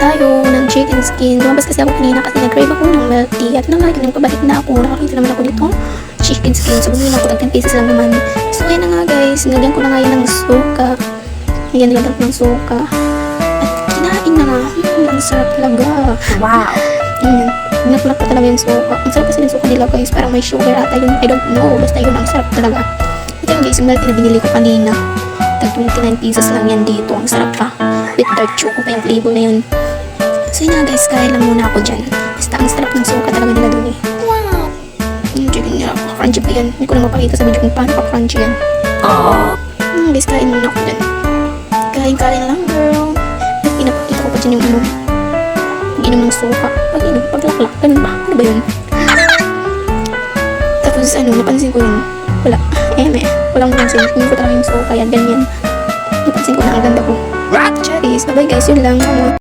tayo ng chicken skin. Lumabas kasi ako kanina kasi nag-crave ako ng milk tea. At naman, nagpabalik na ako. Nakakita naman ako dito chicken skin. So, bumili ako. 10 pieces lang naman. So, ayan na nga guys. Nilagyan ko na nga yan ng suka. Ayan, nilagyan ko ng suka. At kinain na nga. Ang sarap talaga. Wow! Ayan. Nakulak pa talaga yung suka. Ang sarap kasi yung suka nila guys. Parang may sugar ata yun. I don't know. Basta yun. Ang sarap talaga. Ito yung guys. Yung milk tea na binili ko kanina. Tag 29 pieces lang yan dito. Ang sarap pa. With dark choco pa yung flavor na yun. So yun nga guys, kain lang muna ako dyan. Basta ang sarap ng suka talaga nila dun eh. Wow! Yung chicken nila, crunchy pa yan. Hindi ko na mapakita sa video kung paano pa-crunchy yan. Guys, kain muna ako dyan. Kain lang girl. At pinapakita ko pa dyan yung inom ng suka. Paglaklak, ganun ba? Ano ba yun? Tapos napansin ko yun. Wala. Walang napansin. Hindi ko talaga yung suka yan, ganyan. Napansin ko na ang ganda ko. Charis, bye bye guys, yun lang.